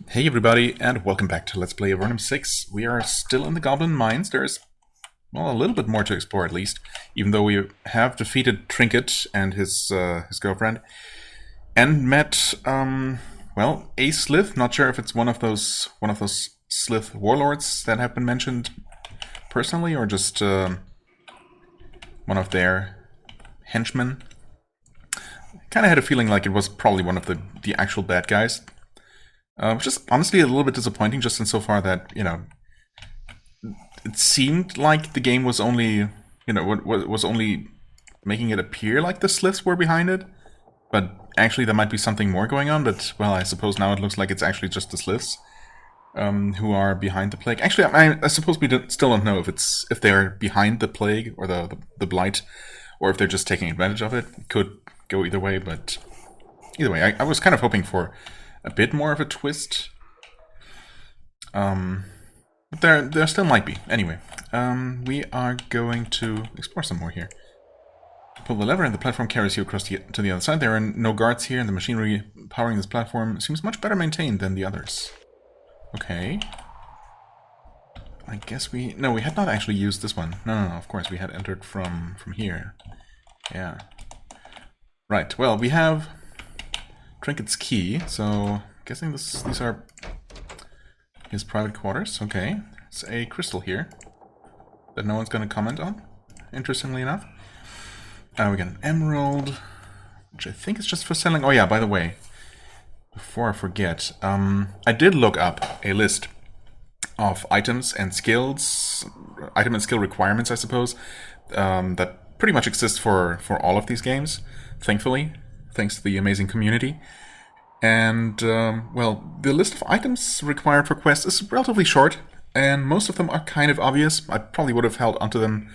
Hey everybody, and welcome back to Let's Play Avernum 6. We are still in the Goblin Mines. There's, well, a little bit more to explore at least, even though we have defeated Trinket and his girlfriend, and met, well, a Slith. Not sure if it's one of those Slith warlords that have been mentioned personally, or just one of their henchmen. Kind of had a feeling like it was probably one of the actual bad guys. Which is honestly a little bit disappointing, just insofar that, it seemed like the game was only, was only making it appear like the Sliths were behind it, but actually there might be something more going on, but, well, I suppose now it looks like it's actually just the Sliths who are behind the plague. Actually, I suppose we still don't know if they're behind the plague, or the blight, or if they're just taking advantage of it. It could go either way, but either way, I was kind of hoping for a bit more of a twist. But there still might be. Anyway, we are going to explore some more here. Pull the lever and the platform carries you across to the other side. There are no guards here, and the machinery powering this platform seems much better maintained than the others. Okay. I guess no, we had not actually used this one. No, of course, we had entered from here. Yeah. Right, well, we have Trinket's key, so guessing these are his private quarters. Okay, it's a crystal here that no one's going to comment on, interestingly enough. We got an emerald, which I think is just for selling. Oh yeah, by the way, before I forget, I did look up a list of items and skills, item and skill requirements, I suppose, that pretty much exist for all of these games, thankfully. Thanks to the amazing community. And, well, the list of items required for quests is relatively short, and most of them are kind of obvious. I probably would have held onto them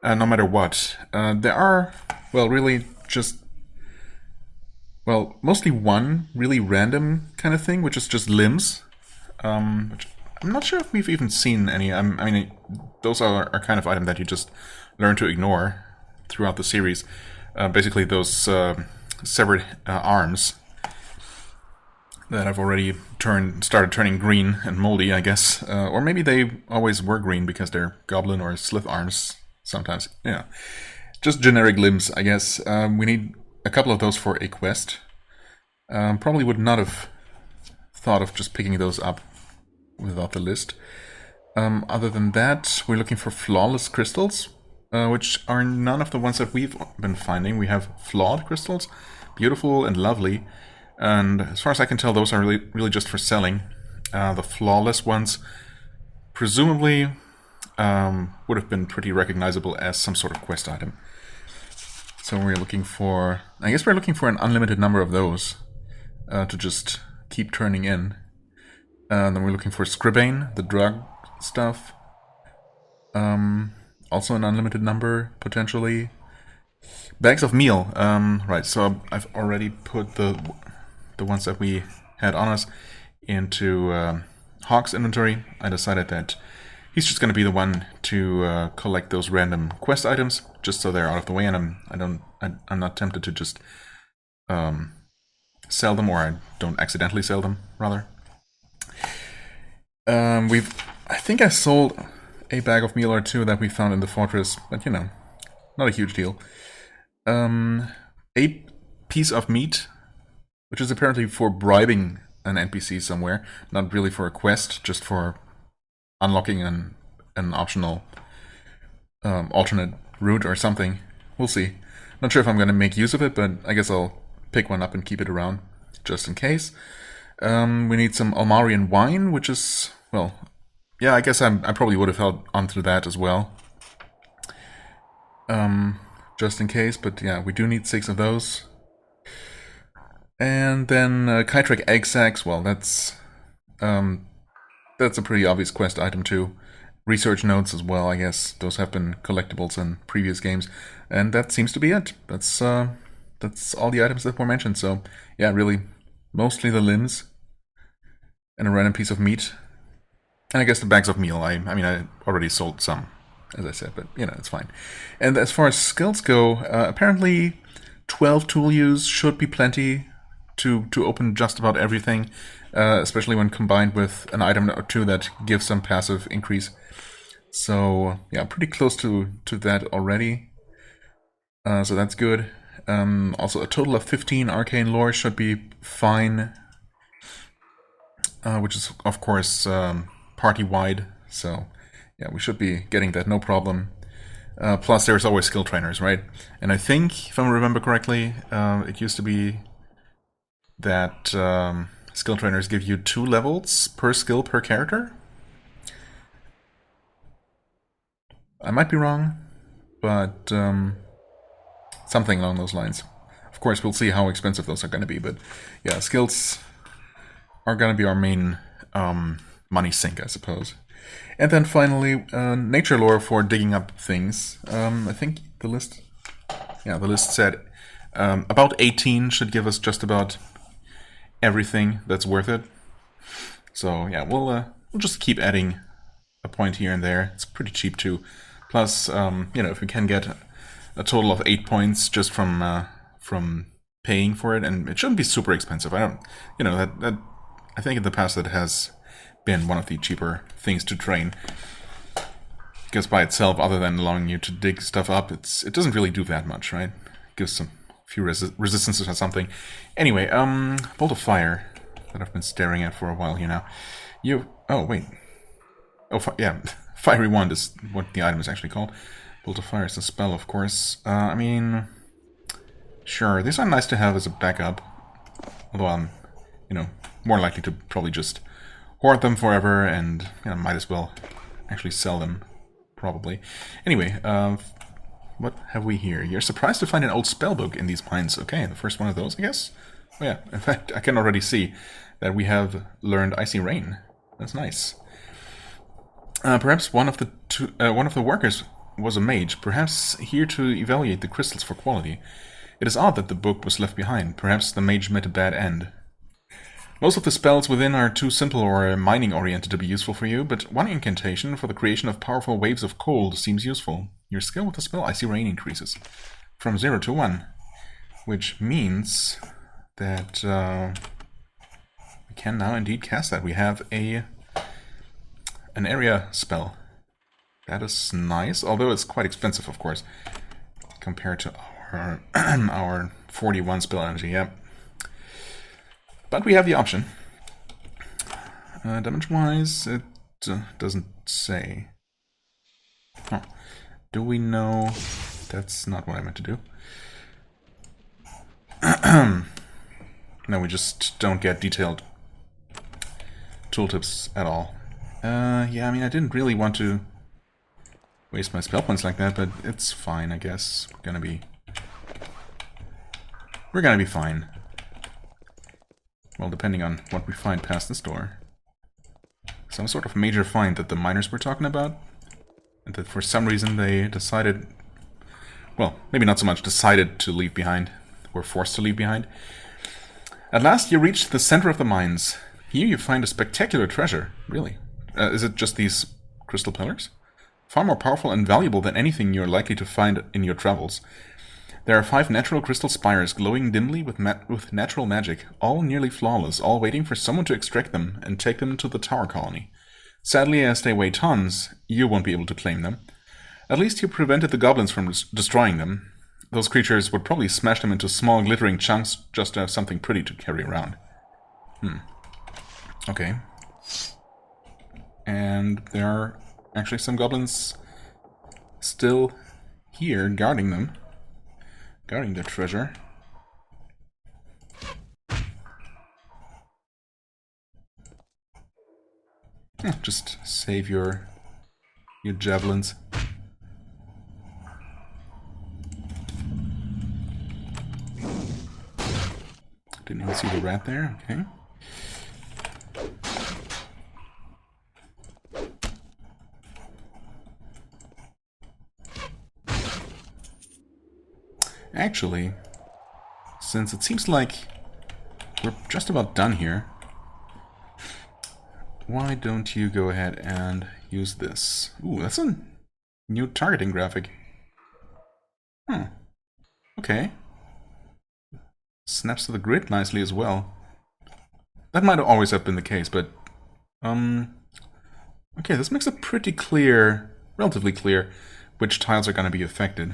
no matter what. There are, well, really just, well, mostly one really random kind of thing, which is just limbs. Which I'm not sure if we've even seen any. I mean, those are kind of item that you just learn to ignore throughout the series. Basically, those severed arms that have already started turning green and moldy, I guess. Or maybe they always were green because they're goblin or Slith arms sometimes. Yeah. Just generic limbs, I guess. We need a couple of those for a quest. Probably would not have thought of just picking those up without the list. Other than that, we're looking for flawless crystals, which are none of the ones that we've been finding. We have flawed crystals, beautiful and lovely, and as far as I can tell, those are really just for selling. The flawless ones presumably would have been pretty recognizable as some sort of quest item. So we're looking for, I guess we're looking for an unlimited number of those to just keep turning in. Then we're looking for Scribane, the drug stuff. Also an unlimited number, potentially. Bags of meal. Right, so I've already put the ones that we had on us into Hawk's inventory. I decided that he's just going to be the one to collect those random quest items, just so they're out of the way, and I'm not tempted to just sell them, or I don't accidentally sell them, rather. I think I sold a bag of meal or two that we found in the fortress, but not a huge deal. A piece of meat, which is apparently for bribing an NPC somewhere, not really for a quest, just for unlocking an optional alternate route or something. We'll see. Not sure if I'm going to make use of it, but I guess I'll pick one up and keep it around, just in case. We need some Almarian wine, which is, well, yeah, I guess I probably would have held onto that as well. Just in case, but yeah, we do need 6 of those. And then Kytrek egg sacs, well, that's a pretty obvious quest item too. Research notes as well, I guess. Those have been collectibles in previous games. And that seems to be it. That's all the items that were mentioned. So, yeah, really, mostly the limbs and a random piece of meat. And I guess the bags of meal. I mean, I already sold some, as I said, but, it's fine. And as far as skills go, apparently 12 tool use should be plenty to open just about everything. especially when combined with an item or two that gives some passive increase. So yeah, pretty close to that already. So that's good. Also, a total of 15 arcane lore should be fine, which is of course party-wide. So yeah, we should be getting that no problem. Plus, there's always skill trainers, right? And I think, if I remember correctly, it used to be that skill trainers give you 2 levels per skill per character. I might be wrong, but something along those lines. Of course, we'll see how expensive those are going to be, but yeah, skills are going to be our main money sink, I suppose. And then finally, nature lore for digging up things. I think the list said about 18 should give us just about everything that's worth it. So yeah, we'll just keep adding a point here and there. It's pretty cheap too. Plus, if we can get a total of 8 points just from paying for it, and it shouldn't be super expensive. I don't, that I think in the past that has been one of the cheaper things to train. Because by itself, other than allowing you to dig stuff up, it doesn't really do that much, right? It gives some few resistances or something. Anyway, bolt of fire that I've been staring at for a while here now. Oh wait. Oh yeah, fiery wand is what the item is actually called. Bolt of fire is a spell, of course. I mean, sure, these are nice to have as a backup. Although I'm, more likely to probably just hoard them forever, and might as well actually sell them, probably. Anyway, what have we here? You're surprised to find an old spellbook in these mines. Okay, the first one of those, I guess? Oh yeah, in fact, I can already see that we have learned Icy Rain. That's nice. Perhaps one of the workers was a mage, perhaps here to evaluate the crystals for quality. It is odd that the book was left behind. Perhaps the mage met a bad end. Most of the spells within are too simple or mining-oriented to be useful for you, but one incantation for the creation of powerful waves of cold seems useful. Your skill with the spell Icy Rain increases from 0 to 1, which means that we can now indeed cast that. We have an area spell. That is nice, although it's quite expensive, of course, compared to our 41 spell energy. Yep. But we have the option. Damage-wise, it doesn't say. Huh. Do we know? That's not what I meant to do. No, we just don't get detailed tooltips at all. Yeah, I mean, I didn't really want to waste my spell points like that, but it's fine, I guess. We're gonna be fine. Well, depending on what we find past this door. Some sort of major find that the miners were talking about, and that for some reason they decided, well, maybe not so much decided to leave behind, were forced to leave behind. At last you reach the center of the mines. Here you find a spectacular treasure. Really? Is it just these crystal pillars? Far more powerful and valuable than anything you're likely to find in your travels. There are 5 natural crystal spires glowing dimly with natural magic, all nearly flawless, all waiting for someone to extract them and take them to the tower colony. Sadly, as they weigh tons, you won't be able to claim them. At least you prevented the goblins from destroying them. Those creatures would probably smash them into small glittering chunks just to have something pretty to carry around. Okay. And there are actually some goblins still here guarding them. Guarding their treasure. Just save your javelins. Didn't even see the rat there. Okay. Actually, since it seems like we're just about done here, why don't you go ahead and use this? Ooh, that's a new targeting graphic. Okay. Snaps to the grid nicely as well. That might always have been the case, but... Okay, this makes it pretty clear, relatively clear, which tiles are going to be affected.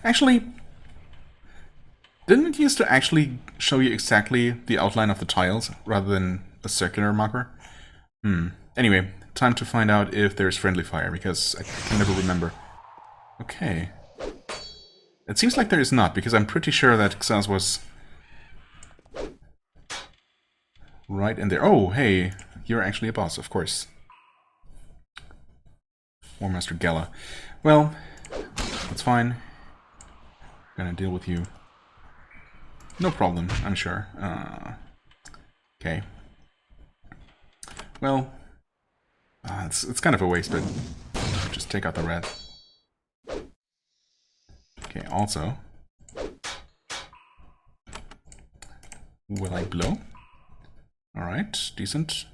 Actually, didn't it used to actually show you exactly the outline of the tiles, rather than a circular marker? Anyway, time to find out if there's friendly fire, because I can never remember. Okay. It seems like there is not, because I'm pretty sure that Xas was right in there. Oh, hey, you're actually a boss, of course. War Master Gala. Well, that's fine. Gonna deal with you. No problem, I'm sure. Okay. Well, it's kind of a waste, but just take out the red. Okay, also, will I blow? Alright, decent.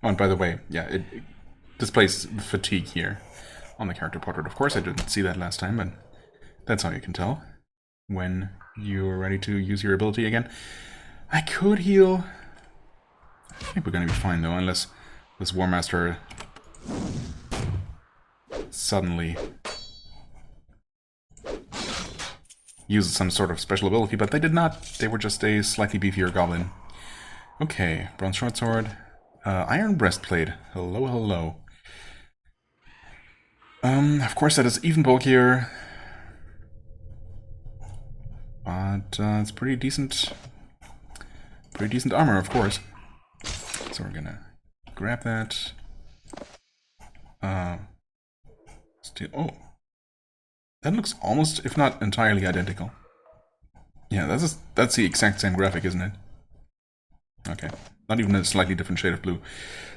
Oh, and by the way, yeah, it displays fatigue here on the character portrait. Of course, I didn't see that last time, but that's how you can tell when you're ready to use your ability again. I could heal. I think we're gonna be fine though, unless this War Master suddenly uses some sort of special ability, but they did not. They were just a slightly beefier goblin. Okay, bronze short sword. Iron breastplate. Hello, hello. Of course that is even bulkier. But it's pretty decent. Pretty decent armor, of course. So we're gonna grab that. Oh. That looks almost, if not entirely identical. Yeah, that's the exact same graphic, isn't it? Okay. Not even a slightly different shade of blue.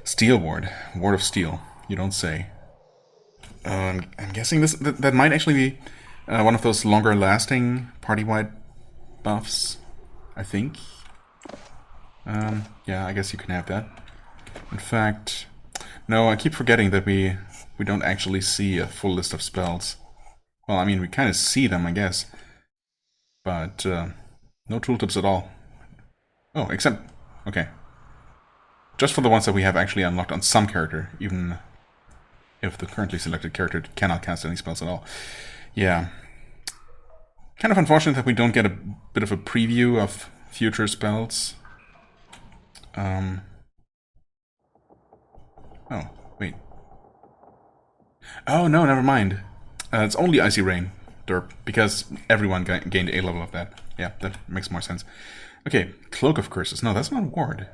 Steel Ward. Ward of Steel. You don't say. I'm guessing that might actually be one of those longer-lasting party-wide buffs. I think. Yeah, I guess you can have that. In fact... No, I keep forgetting that we don't actually see a full list of spells. Well, I mean, we kind of see them, I guess. But, no tooltips at all. Oh, except... Okay. Just for the ones that we have actually unlocked on some character, even if the currently selected character cannot cast any spells at all. Yeah. Kind of unfortunate that we don't get a bit of a preview of future spells. Oh, wait. Oh, no, never mind. It's only Icy Rain, derp, because everyone gained a level of that. Yeah, that makes more sense. Okay, Cloak of Curses. No, that's not a ward.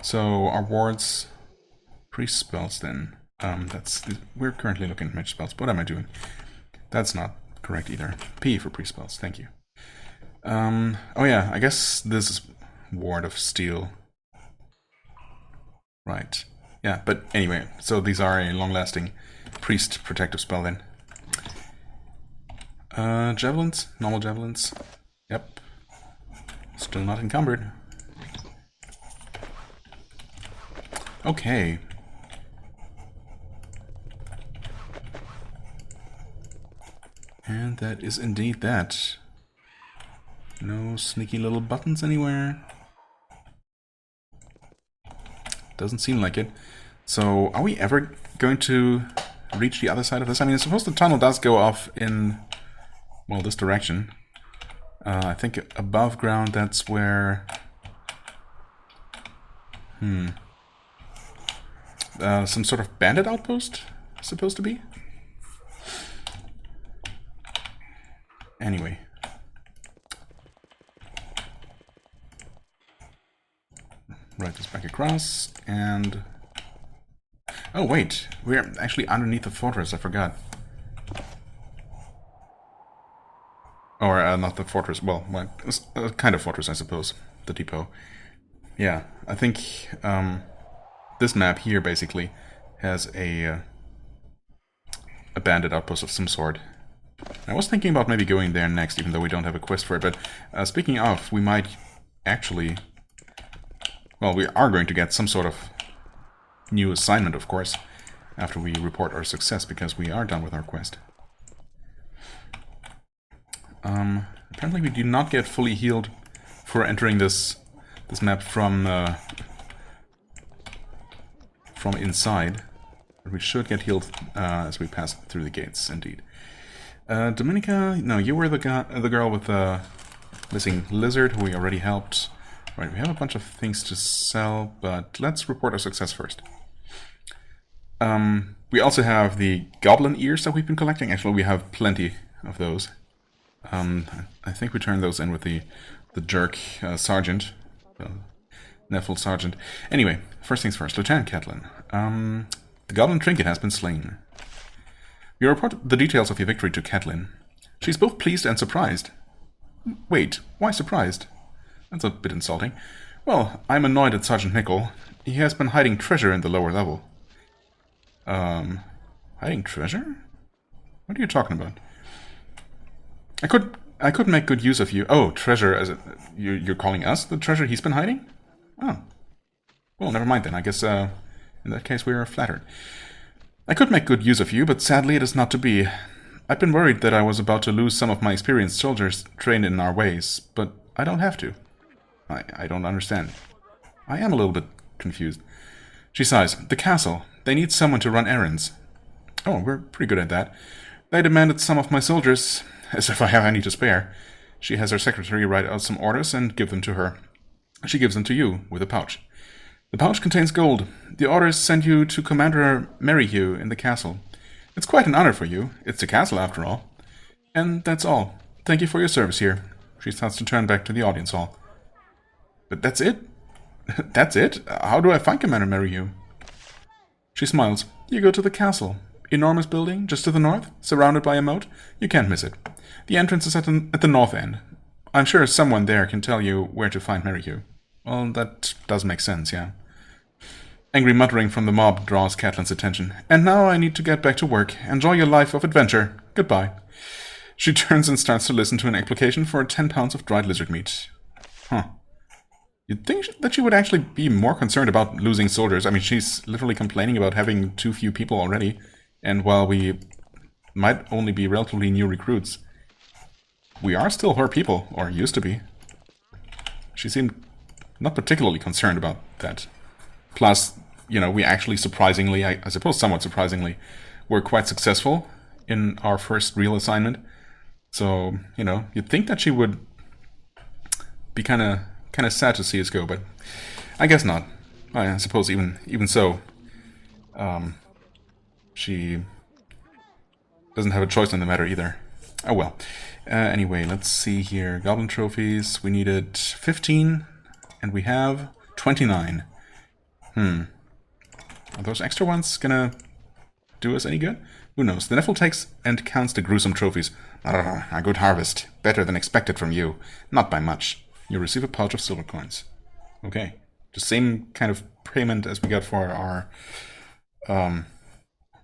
So, our wards... Priest spells, then. We're currently looking at mage spells. What am I doing? That's not correct either. P for priest spells, thank you. Oh yeah, I guess this is Ward of Steel. Right. Yeah, but anyway, so these are a long-lasting priest protective spell then. Javelins? Normal javelins? Yep. Still not encumbered. Okay. And that is indeed that. No sneaky little buttons anywhere. Doesn't seem like it. So, are we ever going to reach the other side of this? I mean, I suppose the tunnel does go off in, well, this direction. I think above ground, that's where... some sort of bandit outpost, supposed to be? Anyway. Right this back across, and... Oh wait, we're actually underneath the fortress, I forgot. Or, not the fortress, well, a kind of fortress, I suppose. The depot. Yeah, I think, this map here, basically, has a bandit outpost of some sort. I was thinking about maybe going there next, even though we don't have a quest for it, but speaking of, we might actually... Well, we are going to get some sort of new assignment, of course. after we report our success, because we are done with our quest. Apparently we do not get fully healed for entering this map from inside, but we should get healed as we pass through the gates, indeed. Dominica, no, you were the girl with the missing lizard who we already helped. Right, we have a bunch of things to sell, but let's report our success first. We also have the goblin ears that we've been collecting. Actually, we have plenty of those. I think we turned those in with the jerk sergeant, Neffel sergeant. Anyway, first things first, Lieutenant Catelyn. The goblin trinket has been slain. We report the details of your victory to Catelyn. She's both pleased and surprised. Wait, why surprised? That's a bit insulting. Well, I'm annoyed at Sergeant Nickel. He has been hiding treasure in the lower level. Hiding treasure? What are you talking about? I could make good use of you. Oh, treasure, as you're calling us the treasure he's been hiding? Oh. Well, never mind then. I guess, in that case, we are flattered. I could make good use of you, but sadly it is not to be. I've been worried that I was about to lose some of my experienced soldiers trained in our ways, but I don't have to. I don't understand. I am a little bit confused. She sighs. The castle. They need someone to run errands. Oh, we're pretty good at that. They demanded some of my soldiers, as if I have any to spare. She has her secretary write out some orders and give them to her. She gives them to you, with a pouch. The pouch contains gold. The orders send you to Commander Merryhugh in the castle. It's quite an honor for you. It's the castle, after all. And that's all. Thank you for your service here. She starts to turn back to the audience hall. But that's it? That's it? How do I find Commander Merryhugh? She smiles. You go to the castle. Enormous building, just to the north, surrounded by a moat. You can't miss it. The entrance is at the north end. I'm sure someone there can tell you where to find Merryhugh. Well, that does make sense, yeah. Angry muttering from the mob draws Catelyn's attention. And now I need to get back to work. Enjoy your life of adventure. Goodbye. She turns and starts to listen to an application for 10 pounds of dried lizard meat. Huh. You'd think that she would actually be more concerned about losing soldiers. I mean, she's literally complaining about having too few people already. And while we might only be relatively new recruits, we are still her people, or used to be. She seemed not particularly concerned about that. Plus, you know, we actually surprisingly, I suppose somewhat surprisingly, were quite successful in our first real assignment. So, you know, you'd think that she would be kind of sad to see us go, but I guess not. I suppose even so, she doesn't have a choice in the matter either. Oh well. Anyway, let's see here. Goblin trophies. We needed 15, and we have 29. Are those extra ones gonna do us any good? Who knows? The Neffel takes and counts the gruesome trophies. A good harvest. Better than expected from you. Not by much. You receive a pouch of silver coins. Okay. The same kind of payment as we got for our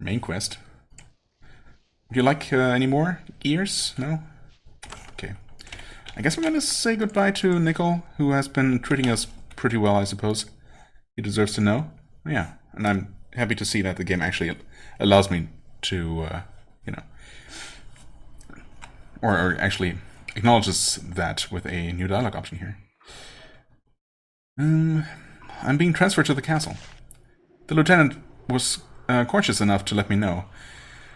main quest. Would you like any more ears? No? Okay. I guess we're gonna say goodbye to Nickel, who has been treating us pretty well, I suppose. He deserves to know. Yeah, and I'm happy to see that the game actually allows me to, you know, or actually acknowledges that with a new dialogue option here. I'm being transferred to the castle. The lieutenant was cautious enough to let me know.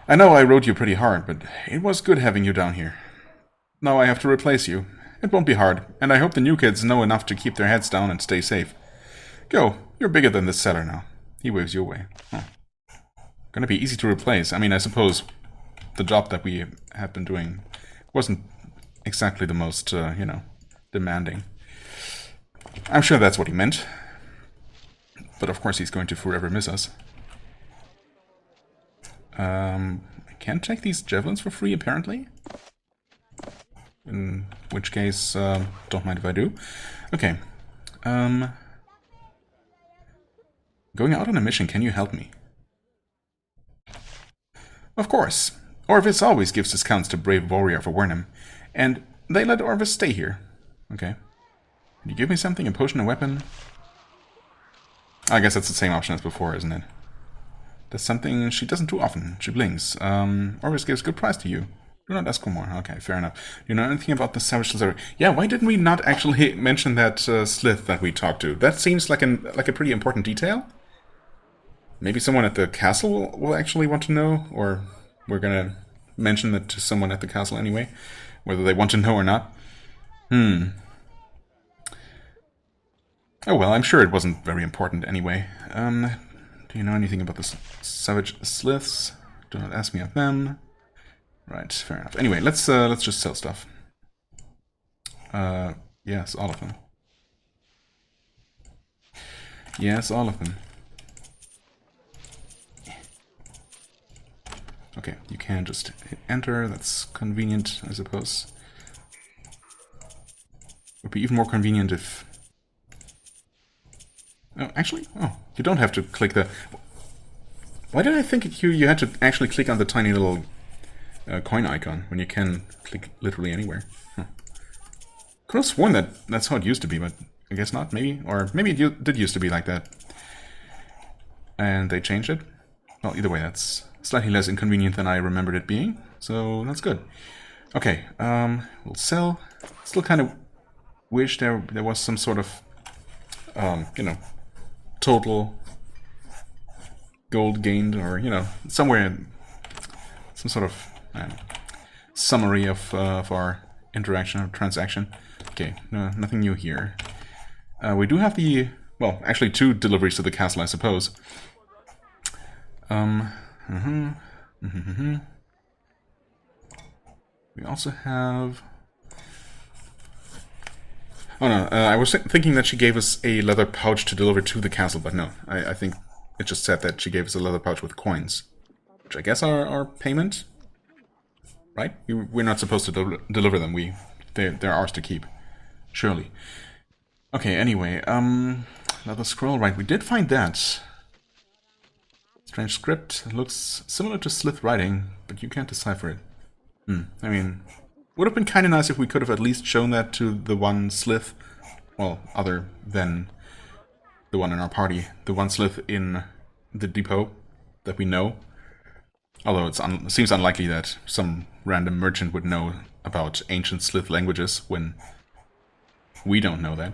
I know I rode you pretty hard, but it was good having you down here. Now I have to replace you. It won't be hard, and I hope the new kids know enough to keep their heads down and stay safe. Go, you're bigger than this cellar now. He waves you away. Oh. Gonna be easy to replace. I mean, I suppose the job that we have been doing wasn't exactly the most, you know, demanding. I'm sure that's what he meant. But of course he's going to forever miss us. I can't take these javelins for free, apparently. In which case, don't mind if I do. Okay. Going out on a mission, can you help me? Of course. Orvis always gives discounts to brave warrior of Avernum, and they let Orvis stay here. Okay. Can you give me something? A potion, a weapon? I guess that's the same option as before, isn't it? That's something she doesn't do often. She blinks. Always gives good price to you. Do not ask for more. Okay, fair enough. You know anything about the savage lizard? Yeah, why didn't we not actually mention that slith that we talked to? That seems like a pretty important detail. Maybe someone at the castle will actually want to know, or we're gonna mention it to someone at the castle anyway, whether they want to know or not. Oh well, I'm sure it wasn't very important anyway. Do you know anything about the savage sliths? Do not ask me of them. Right, fair enough. Anyway, let's just sell stuff. Yes, all of them. Yes, all of them. Okay, you can just hit enter. That's convenient, I suppose. Would be even more convenient if... Oh, actually, you don't have to click the... Why did I think you had to actually click on the tiny little coin icon when you can click literally anywhere? Could have sworn that that's how it used to be, but I guess not, maybe? Or maybe it did used to be like that. And they changed it? Well, either way, that's slightly less inconvenient than I remembered it being, so that's good. Okay, we'll sell. Still kind of wish there was some sort of, you know, total gold gained, or, you know, somewhere, some sort of summary of our interaction or transaction. Okay, no, nothing new here. We do have the, well, actually 2 deliveries to the castle, I suppose. We also have... Oh no, I was thinking that she gave us a leather pouch to deliver to the castle, but no, I think it just said that she gave us a leather pouch with coins, which I guess are our payment, right? We're not supposed to deliver them. They're ours to keep, surely. Okay, anyway, leather scroll, right? We did find that. Strange script. It looks similar to slith writing, but you can't decipher it. I mean, would have been kind of nice if we could have at least shown that to the one slith, well, other than the one in our party, the one slith in the depot that we know. Although it seems unlikely that some random merchant would know about ancient slith languages when we don't know that.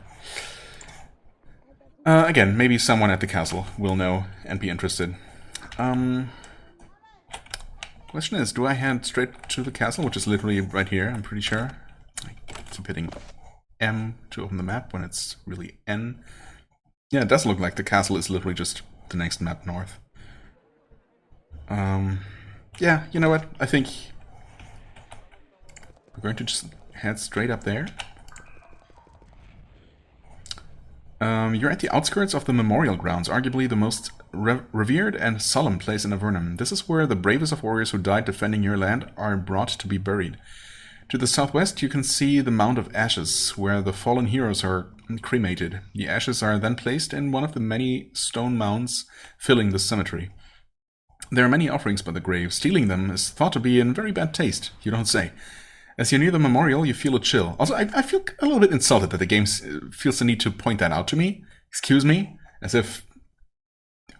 Again, maybe someone at the castle will know and be interested. Question is, do I head straight to the castle, which is literally right here, I'm pretty sure. I keep hitting M to open the map when it's really N. Yeah, it does look like the castle is literally just the next map north. Yeah, you know what? I think we're going to just head straight up there. You're at the outskirts of the memorial grounds, arguably the most revered and solemn place in Avernum. This is where the bravest of warriors who died defending your land are brought to be buried. To the southwest, you can see the Mound of Ashes, where the fallen heroes are cremated. The ashes are then placed in one of the many stone mounds filling the cemetery. There are many offerings by the grave. Stealing them is thought to be in very bad taste, you don't say. As you near the memorial, you feel a chill. Also, I feel a little bit insulted that the game feels the need to point that out to me. Excuse me? As if...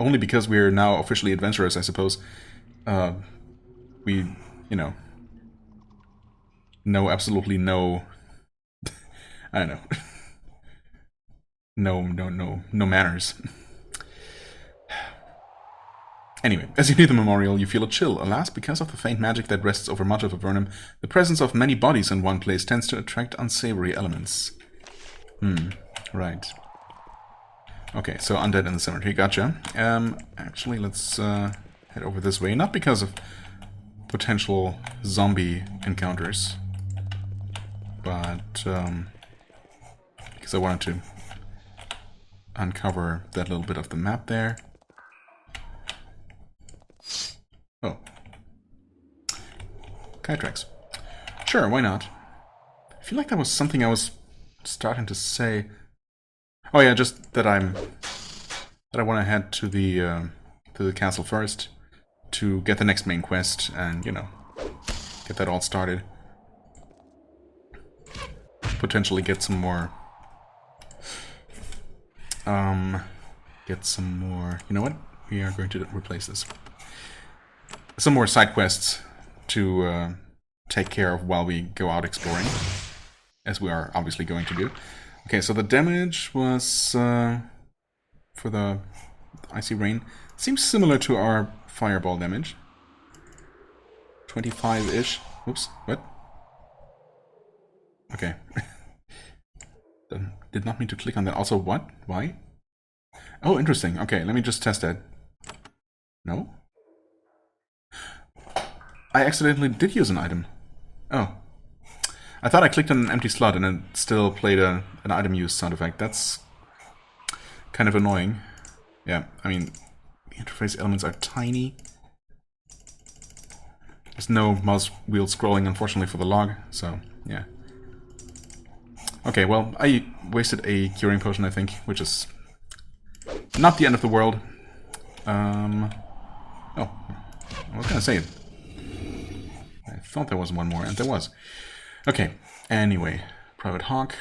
Only because we're now officially adventurers, I suppose. We, you know absolutely no... I don't know. No manners. Anyway, as you near the memorial, you feel a chill. Alas, because of the faint magic that rests over much of Avernum, the presence of many bodies in one place tends to attract unsavory elements. Right. Okay, so undead in the cemetery, gotcha. Actually, let's head over this way. Not because of potential zombie encounters, but because I wanted to uncover that little bit of the map there. Oh. Kite tracks. Sure, why not? I feel like that was something I was starting to say. Oh yeah, just that I want to head to the castle first to get the next main quest and, you know, get that all started. Potentially get some more you know what? We are going to replace this. some more side quests to take care of while we go out exploring, as we are obviously going to do. Okay, so the damage was for the icy rain. Seems similar to our fireball damage. 25-ish. Oops, what? Okay. Did not mean to click on that. Also, what? Why? Oh, interesting. Okay, let me just test that. No? I accidentally did use an item. Oh. I thought I clicked on an empty slot and it still played an item use sound effect. That's kind of annoying. Yeah, I mean, the interface elements are tiny. There's no mouse wheel scrolling, unfortunately, for the log, so, yeah. Okay, well, I wasted a curing potion, I think, which is not the end of the world. Oh, I was gonna say it. I thought there was one more, and there was. Okay, anyway, Private Hawk.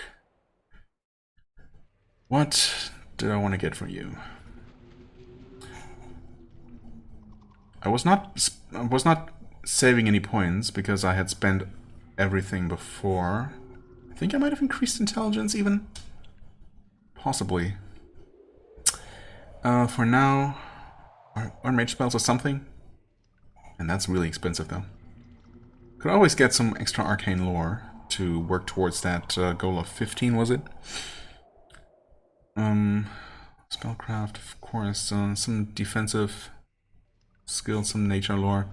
What did I want to get from you? I was not saving any points because I had spent everything before. I think I might have increased intelligence even. Possibly. For now, or mage spells or something. And that's really expensive though. Could always get some extra arcane lore to work towards that goal of 15, was it? Spellcraft, of course, some defensive skills, some nature lore.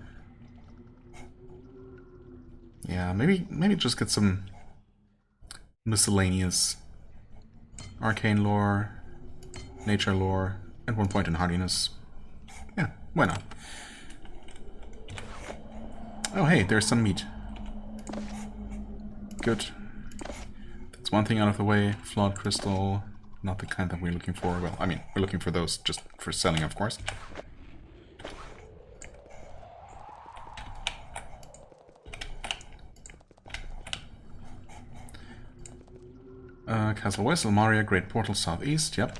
Yeah, maybe just get some miscellaneous arcane lore, nature lore, at one point in hardiness. Yeah, why not? Oh hey, there's some meat. Good. That's one thing out of the way. Flawed crystal, not the kind that we're looking for. Well, I mean, we're looking for those just for selling, of course. Castle West, Elmaria, Great Portal Southeast, yep.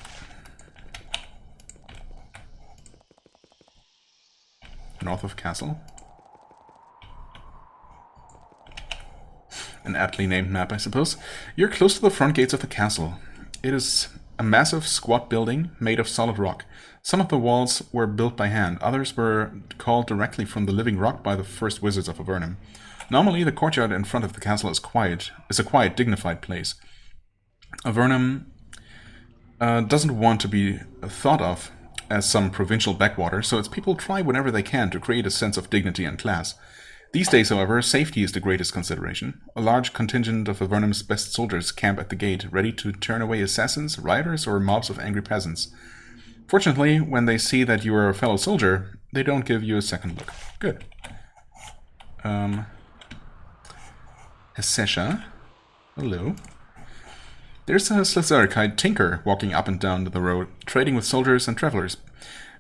North of Castle. An aptly named map, I suppose. You're close to the front gates of the castle. It is a massive, squat building made of solid rock. Some of the walls were built by hand, others were called directly from the living rock by the first wizards of Avernum. Normally, the courtyard in front of the castle is a quiet, dignified place. Avernum doesn't want to be thought of as some provincial backwater, so its people try whenever they can to create a sense of dignity and class. These days, however, safety is the greatest consideration. A large contingent of Avernum's best soldiers camp at the gate, ready to turn away assassins, rioters, or mobs of angry peasants. Fortunately, when they see that you are a fellow soldier, they don't give you a second look. Good. Hesesha. Hello. There's a Slazarikite tinker walking up and down the road, trading with soldiers and travelers.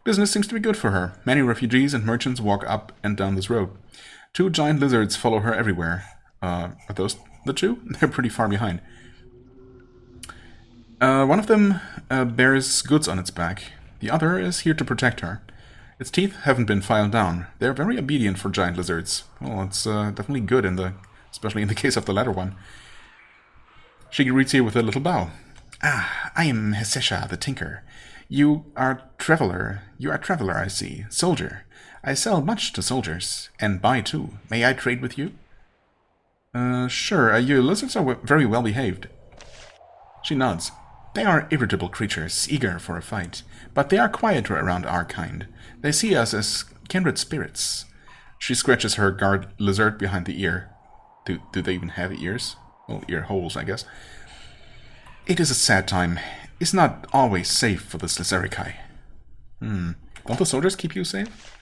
Business seems to be good for her. Many refugees and merchants walk up and down this road. 2 giant lizards follow her everywhere. Are those the 2? They're pretty far behind. One of them bears goods on its back. The other is here to protect her. Its teeth haven't been filed down. They're very obedient for giant lizards. Well, it's definitely good, especially in the case of the latter one. She greets you with a little bow. Ah, I am Hesesha, the tinker. You are traveler, I see. Soldier. I sell much to soldiers, and buy too. May I trade with you? Sure. Your lizards are very well behaved. She nods. They are irritable creatures, eager for a fight, but they are quieter around our kind. They see us as kindred spirits. She scratches her guard lizard behind the ear. Do they even have ears? Well, ear holes, I guess. It is a sad time. It's not always safe for the Slazarikai. Don't the soldiers keep you safe?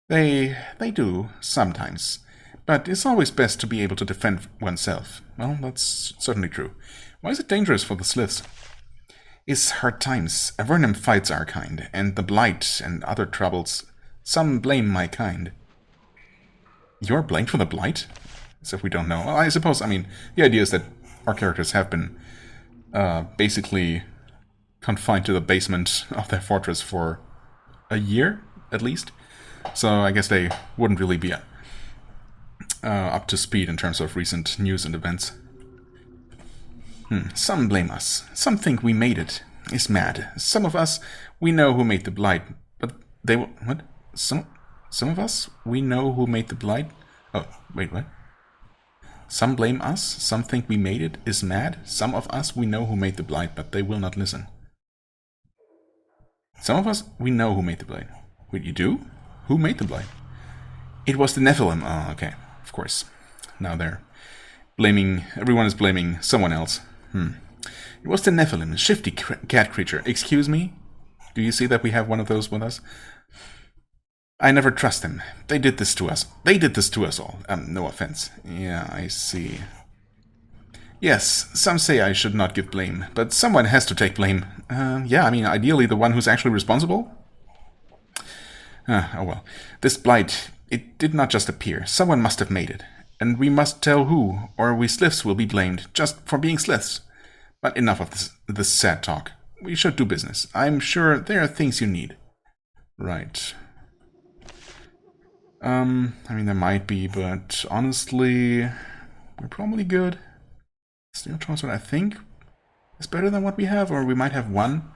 They do, sometimes. But it's always best to be able to defend oneself. Well, that's certainly true. Why is it dangerous for the Sliths? It's hard times. Avernum fights our kind, and the Blight and other troubles. Some blame my kind. You're blamed for the Blight? As if we don't know. Well, I suppose, the idea is that our characters have been basically confined to the basement of their fortress for a year, at least. So I guess they wouldn't really be up to speed in terms of recent news and events. Some blame us. Some think we made it. It's mad. Some of us, we know who made the blight, but they will... What? Some of us, we know who made the blight? Oh, wait, what? Some blame us. Some think we made it. Is mad. Some of us, we know who made the blight, but they will not listen. Some of us, we know who made the blight. Wait, you do? Who made the blight? It was the Nephilim. Oh, okay. Of course. Now they're blaming... Everyone is blaming someone else. It was the Nephilim, a shifty cat creature. Excuse me? Do you see that we have one of those with us? I never trust them. They did this to us. They did this to us all. No offense. Yeah, I see. Yes, some say I should not give blame, but someone has to take blame. Yeah, I mean, ideally the one who's actually responsible? Oh well. This blight, it did not just appear. Someone must have made it. And we must tell who, or we sliths will be blamed, just for being sliths. But enough of this sad talk. We should do business. I'm sure there are things you need. Right. I mean, there might be, but honestly, we're probably good. Steel transport, I think, is better than what we have, or we might have one.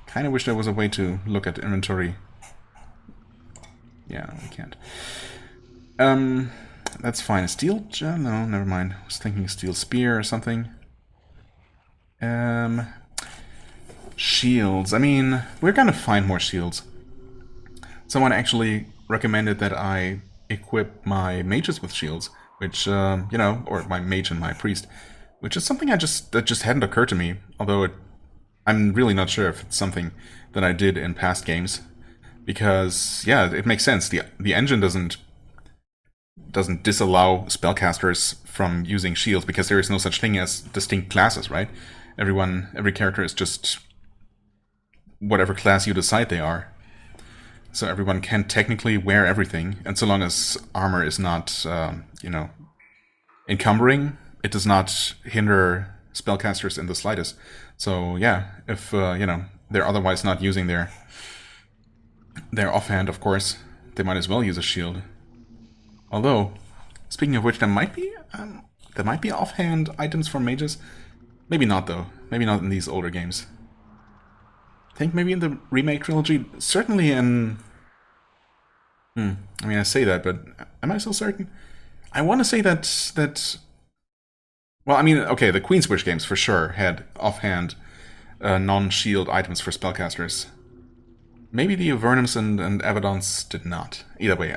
Kind of wish there was a way to look at inventory. Yeah, we can't. That's fine. A steel gem? No, never mind. I was thinking a steel spear or something. Shields. I mean, we're gonna find more shields. Someone actually recommended that I equip my mages with shields, which, you know, or my mage and my priest, which is something that just hadn't occurred to me, although I'm really not sure if it's something that I did in past games, because, yeah, it makes sense. The engine doesn't disallow spellcasters from using shields, because there is no such thing as distinct classes, right? Every character is just whatever class you decide they are. So everyone can technically wear everything, and so long as armor is not, you know, encumbering, it does not hinder spellcasters in the slightest. So yeah, if, you know, they're otherwise not using their offhand, of course, they might as well use a shield. Although, speaking of which, there might be offhand items for mages. Maybe not, though. Maybe not in these older games. I think maybe in the remake trilogy. Certainly in... I mean, I say that, but am I so certain? I want to say that... Well, I mean, okay, the Queensbridge games for sure had offhand non-shield items for spellcasters. Maybe the Avernums and Abaddons did not. Either way,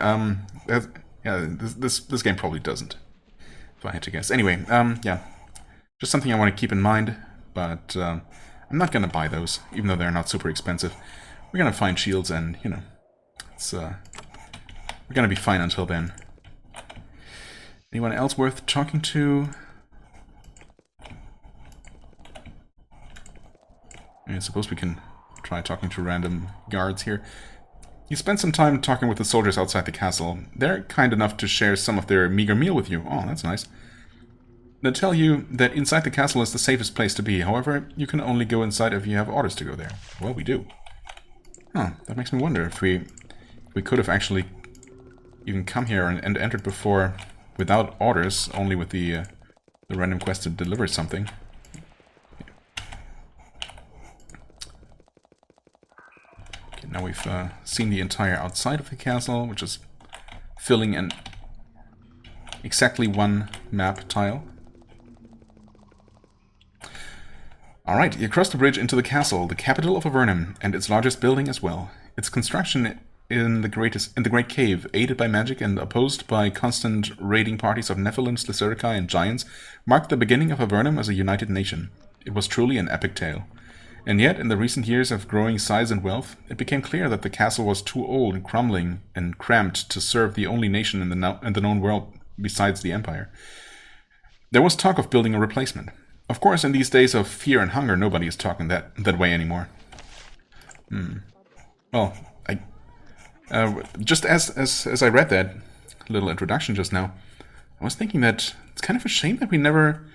yeah, this game probably doesn't, if I had to guess. Anyway, yeah, just something I want to keep in mind, but I'm not going to buy those, even though they're not super expensive. We're going to find shields, and, you know, it's, we're going to be fine until then. Anyone else worth talking to? I suppose we can try talking to random guards here. You spent some time talking with the soldiers outside the castle. They're kind enough to share some of their meager meal with you. Oh, that's nice. They tell you that inside the castle is the safest place to be. However, you can only go inside if you have orders to go there. Well, we do. Huh, that makes me wonder if we could have actually even come here and entered before without orders, only with the random quest to deliver something. Now we've seen the entire outside of the castle, which is filling in exactly one map tile. Alright, you cross the bridge into the castle, the capital of Avernum, and its largest building as well. Its construction in the Great Cave, aided by magic and opposed by constant raiding parties of Nephilims, Lycurgi, and Giants, marked the beginning of Avernum as a united nation. It was truly an epic tale. And yet, in the recent years of growing size and wealth, it became clear that the castle was too old and crumbling and cramped to serve the only nation in the known world besides the Empire. There was talk of building a replacement. Of course, in these days of fear and hunger, nobody is talking that way anymore. Well, just as I read that little introduction just now, I was thinking that it's kind of a shame that we never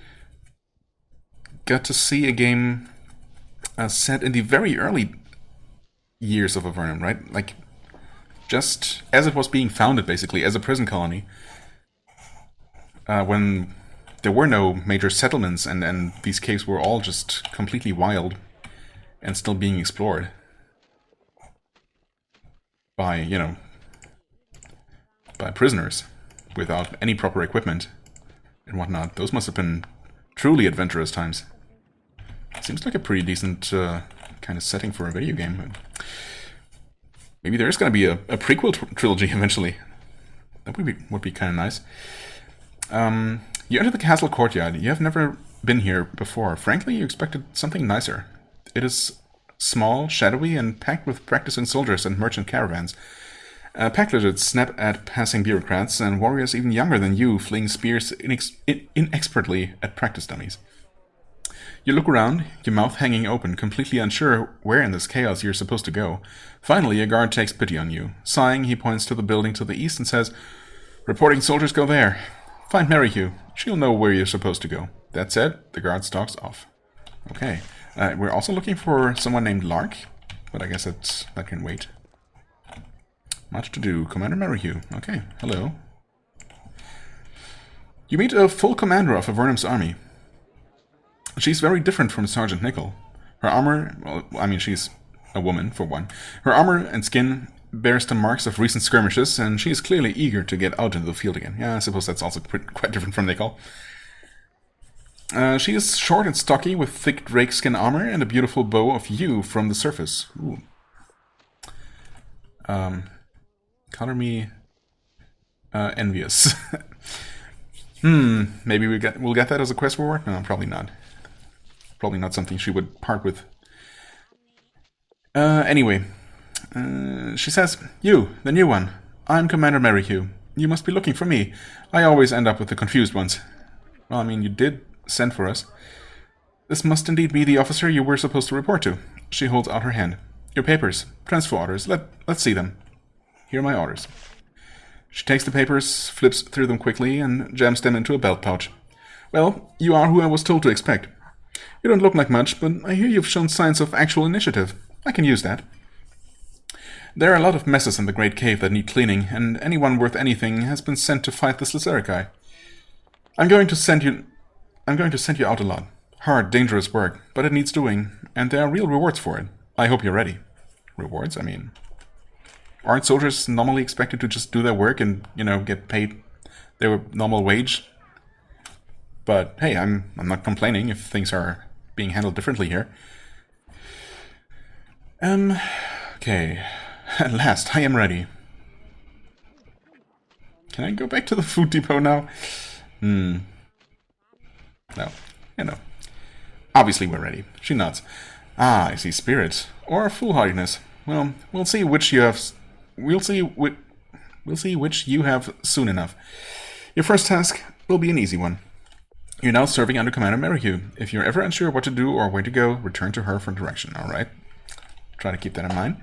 got to see a game set in the very early years of Avernum, right? Like, just as it was being founded, basically, as a prison colony, when there were no major settlements and these caves were all just completely wild and still being explored by, you know, by prisoners without any proper equipment and whatnot. Those must have been truly adventurous times. Seems like a pretty decent kind of setting for a video game. Maybe there is going to be a prequel trilogy eventually. That would be kind of nice. You enter the castle courtyard. You have never been here before. Frankly, you expected something nicer. It is small, shadowy, and packed with practicing soldiers and merchant caravans. Pack lizards snap at passing bureaucrats, and warriors even younger than you fling spears inexpertly at practice dummies. You look around, your mouth hanging open, completely unsure where in this chaos you're supposed to go. Finally, a guard takes pity on you. Sighing, he points to the building to the east and says, "Reporting soldiers go there. Find Merryhue. She'll know where you're supposed to go." That said, the guard stalks off. Okay. We're also looking for someone named Lark, but I guess that can wait. Much to do. Commander Merryhue. Okay, hello. You meet a full commander of Avernum's army. She's very different from Sergeant Nickel. Her armor, well, I mean, she's a woman, for one. Her armor and skin bears the marks of recent skirmishes, and she is clearly eager to get out into the field again. Yeah, I suppose that's also quite different from Nickel. She is short and stocky, with thick drakeskin armor and a beautiful bow of yew from the surface. Ooh. Color me envious. Maybe we'll get that as a quest reward? No, probably not. Probably not something she would part with. Anyway, she says, "You, the new one. I'm Commander Merryhue. You must be looking for me. I always end up with the confused ones." Well, I mean, you did send for us. "This must indeed be the officer you were supposed to report to." She holds out her hand. "Your papers. Transfer orders. Let's see them. Here are my orders." She takes the papers, flips through them quickly, and jams them into a belt pouch. "Well, you are who I was told to expect. You don't look like much, but I hear you've shown signs of actual initiative. I can use that. There are a lot of messes in the Great Cave that need cleaning, and anyone worth anything has been sent to fight the Slizerikai. I'm going to send you out a lot. Hard, dangerous work, but it needs doing, and there are real rewards for it. I hope you're ready." Rewards? I mean, aren't soldiers normally expected to just do their work and, you know, get paid their normal wage? But hey, I'm not complaining if things are being handled differently here. Okay. At last, I am ready. Can I go back to the food depot now? No. You know. Obviously we're ready. She nods. "Ah, I see spirit. Or foolhardiness. Well, we'll see which you have soon enough. Your first task will be an easy one. You're now serving under Commander Merryhue. If you're ever unsure what to do or where to go, return to her for direction, alright? Try to keep that in mind.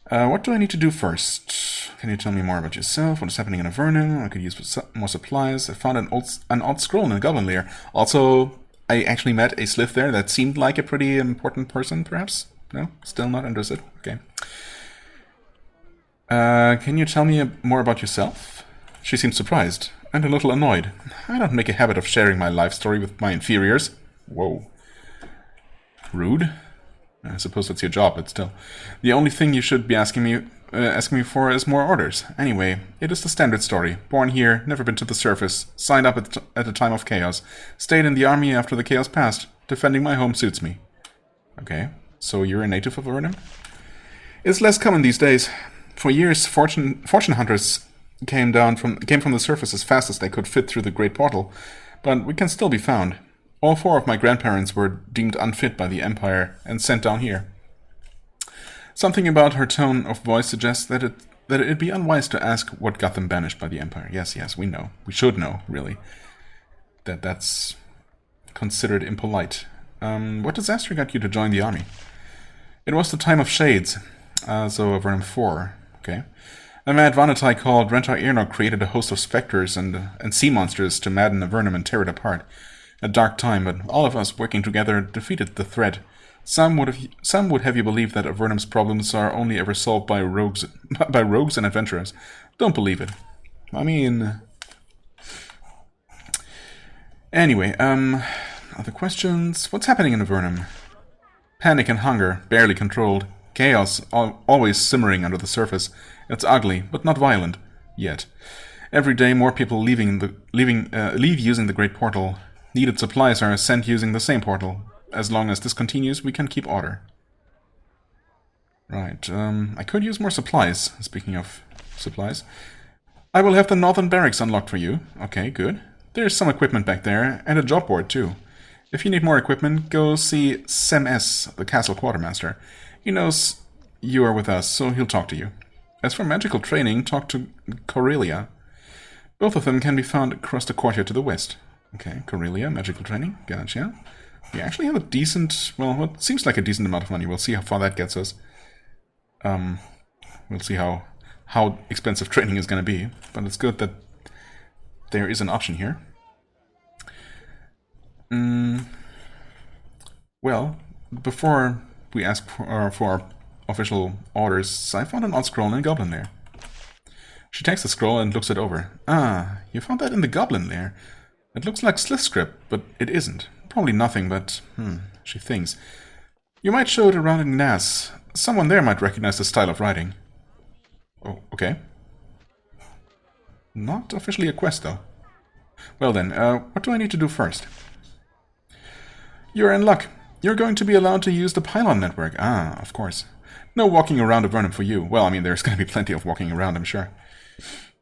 What do I need to do first? Can you tell me more about yourself? What is happening in Avernum? I could use more supplies. I found an odd scroll in the Goblin Lair. Also, I actually met a Slith there that seemed like a pretty important person, perhaps? No? Still not understood? Okay. Can you tell me more about yourself?" She seemed surprised and a little annoyed. "I don't make a habit of sharing my life story with my inferiors." Whoa. Rude? I suppose that's your job, but still. "The only thing you should be asking me for is more orders. Anyway, it is the standard story. Born here, never been to the surface, signed up at the time of chaos, stayed in the army after the chaos passed. Defending my home suits me." Okay, so you're a native of Avernum? "It's less common these days. For years, fortune hunters came from the surface as fast as they could fit through the great portal, but we can still be found. All 4 of my grandparents were deemed unfit by the Empire and sent down here." Something about her tone of voice suggests that it'd be unwise to ask what got them banished by the Empire. Yes, we know. We should know, really. That's considered impolite. What disaster got you to join the army? "It was the time of shades, so Avernum 4. Okay. A mad Vanatai called Rentar Irnok created a host of specters and sea monsters to madden Avernum and tear it apart. A dark time, but all of us working together defeated the threat. Some would have you believe that Avernum's problems are only ever solved by rogues and adventurers. Don't believe it. I mean... Anyway, other questions? What's happening in Avernum? Panic and hunger, barely controlled. Chaos, always simmering under the surface. It's ugly, but not violent. Yet. Every day more people leave using the Great Portal. Needed supplies are sent using the same portal. As long as this continues, we can keep order. Right, I could use more supplies, speaking of supplies. I will have the Northern Barracks unlocked for you. Okay, good. There's some equipment back there, and a job board too. If you need more equipment, go see Sem S, the castle quartermaster. He knows you are with us, so he'll talk to you. As for magical training, talk to Corellia. Both of them can be found across the courtyard to the west. Okay, Corellia, magical training, gotcha. We actually have a decent, well, what seems like a decent amount of money. We'll see how far that gets us. We'll see how expensive training is going to be, but it's good that there is an option here. Well, before we ask for our official orders, I found an odd scroll in a goblin lair. She takes the scroll and looks it over. Ah, you found that in the goblin lair. It looks like Slith script, but it isn't. Probably nothing, but, she thinks. You might show it around in Gnas. Someone there might recognize the style of writing. Oh, okay. Not officially a quest, though. Well then, what do I need to do first? You're in luck. You're going to be allowed to use the pylon network. Ah, of course. No walking around Avernum for you. Well, I mean, there's going to be plenty of walking around, I'm sure.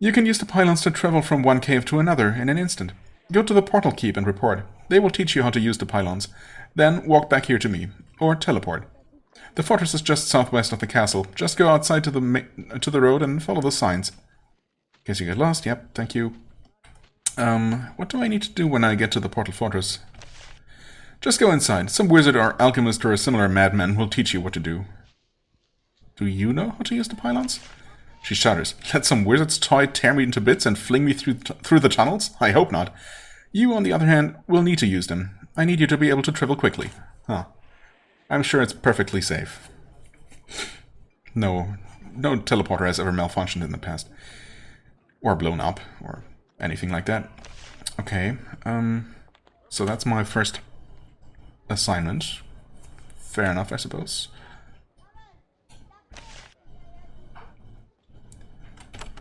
You can use the pylons to travel from one cave to another in an instant. Go to the portal keep and report. They will teach you how to use the pylons. Then walk back here to me. Or teleport. The fortress is just southwest of the castle. Just go outside to the road and follow the signs. In case you get lost, yep, thank you. What do I need to do when I get to the portal fortress? Just go inside. Some wizard or alchemist or a similar madman will teach you what to do. Do you know how to use the pylons? She shudders. Let some wizard's toy tear me into bits and fling me through the tunnels? I hope not. You, on the other hand, will need to use them. I need you to be able to travel quickly. Huh. I'm sure it's perfectly safe. No teleporter has ever malfunctioned in the past. Or blown up, or anything like that. Okay, so that's my first assignment. Fair enough, I suppose.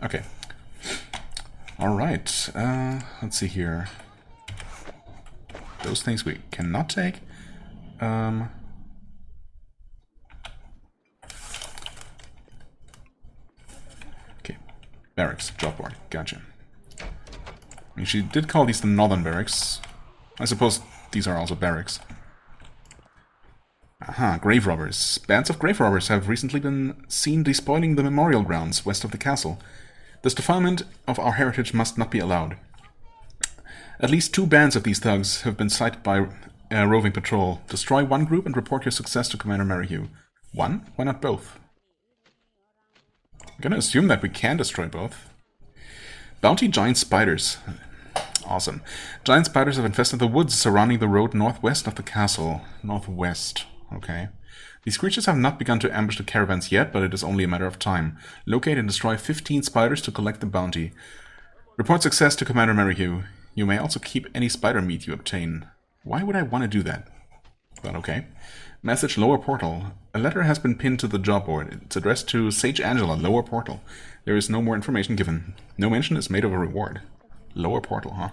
Okay. Alright, let's see here. Those things we cannot take. Okay, barracks, job board, gotcha. I mean, she did call these the Northern Barracks. I suppose these are also barracks. Aha, grave robbers. Bands of grave robbers have recently been seen despoiling the memorial grounds west of the castle. This defilement of our heritage must not be allowed. At least 2 bands of these thugs have been sighted by a roving patrol. Destroy one group and report your success to Commander Merrihew. One? Why not both? I'm gonna assume that we can destroy both. Bounty giant spiders. Awesome. Giant spiders have infested the woods surrounding the road northwest of the castle. Northwest. Okay. These creatures have not begun to ambush the caravans yet, but it is only a matter of time. Locate and destroy 15 spiders to collect the bounty. Report success to Commander Merrihew. You may also keep any spider meat you obtain. Why would I want to do that? But okay. Message Lower Portal. A letter has been pinned to the job board. It's addressed to Sage Angela, Lower Portal. There is no more information given. No mention is made of a reward. Lower Portal, huh?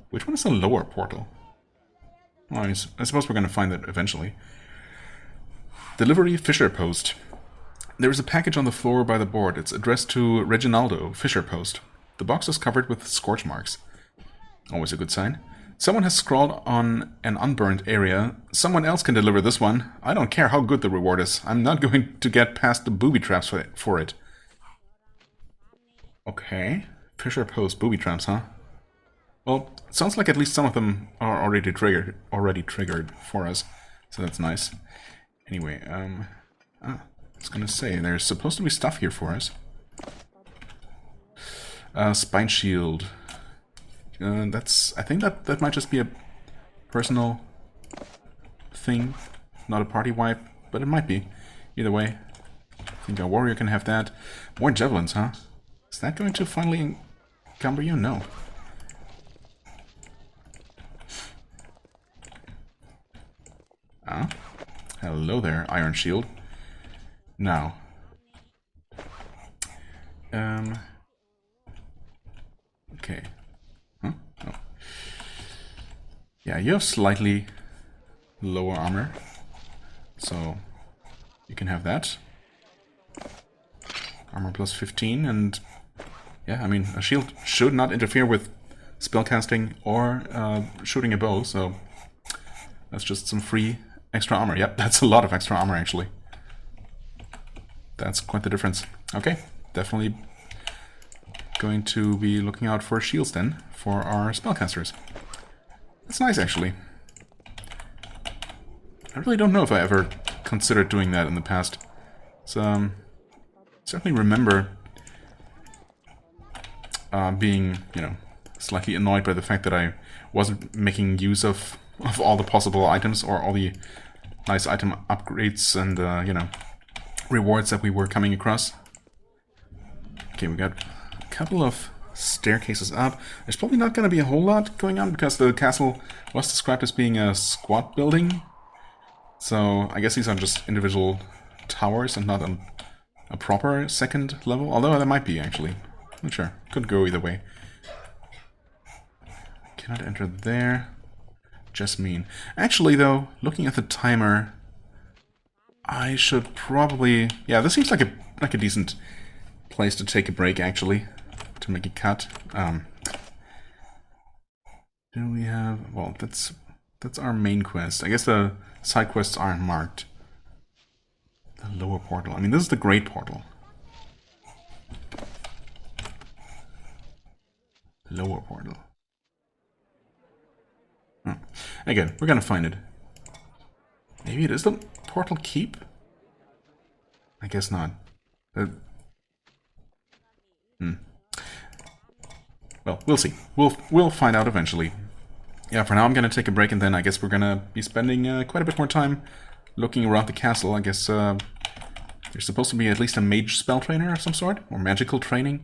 Which one is the Lower Portal? Well, I suppose we're going to find that eventually. Delivery Fisher Post. There is a package on the floor by the board. It's addressed to Reginaldo, Fisher Post. The box is covered with scorch marks. Always a good sign. Someone has scrawled on an unburned area. Someone else can deliver this one. I don't care how good the reward is. I'm not going to get past the booby traps for it. Okay. Fisher Post booby traps, huh? Well, it sounds like at least some of them are already triggered for us. So that's nice. Anyway, I was gonna say, there's supposed to be stuff here for us. Spine shield. I think that might just be a personal thing. Not a party wipe, but it might be. Either way, I think our warrior can have that. More javelins, huh? Is that going to finally encumber you? No. Ah. Hello there, Iron Shield. Now. Okay. Huh? Oh. Yeah, you have slightly lower armor. So, you can have that. Armor plus 15, and yeah, I mean, a shield should not interfere with spellcasting or shooting a bow, so that's just some free extra armor. Yep, that's a lot of extra armor, actually. That's quite the difference. Okay, definitely going to be looking out for shields then, for our spellcasters. That's nice, actually. I really don't know if I ever considered doing that in the past. So, certainly remember being, you know, slightly annoyed by the fact that I wasn't making use of all the possible items or all the nice item upgrades and, you know, rewards that we were coming across. Okay, we got a couple of staircases up. There's probably not going to be a whole lot going on because the castle was described as being a squat building. So I guess these are just individual towers and not a proper second level. Although there might be, actually. Not sure. Could go either way. Cannot enter there. Just mean. Actually, though, looking at the timer, I should probably... Yeah, this seems like a decent place to take a break, actually. To make a cut. Do we have... Well, that's our main quest. I guess the side quests aren't marked. The lower portal. I mean, this is the great portal. Lower portal. Oh. Again, we're gonna find it. Maybe it is the portal keep? I guess not. Well, we'll see. We'll find out eventually. Yeah, for now I'm gonna take a break, and then I guess we're gonna be spending quite a bit more time looking around the castle. I guess there's supposed to be at least a mage spell trainer of some sort, or magical training.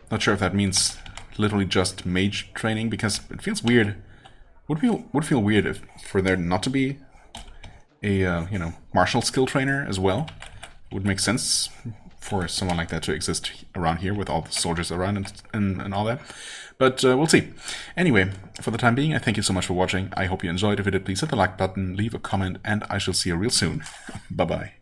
Not sure if that means literally just mage training, because it feels weird. Would feel weird if for there not to be a you know, martial skill trainer as well. Would make sense for someone like that to exist around here with all the soldiers around and all that. But we'll see. Anyway, for the time being, I thank you so much for watching. I hope you enjoyed. If you did, please hit the like button, leave a comment, and I shall see you real soon. Bye-bye.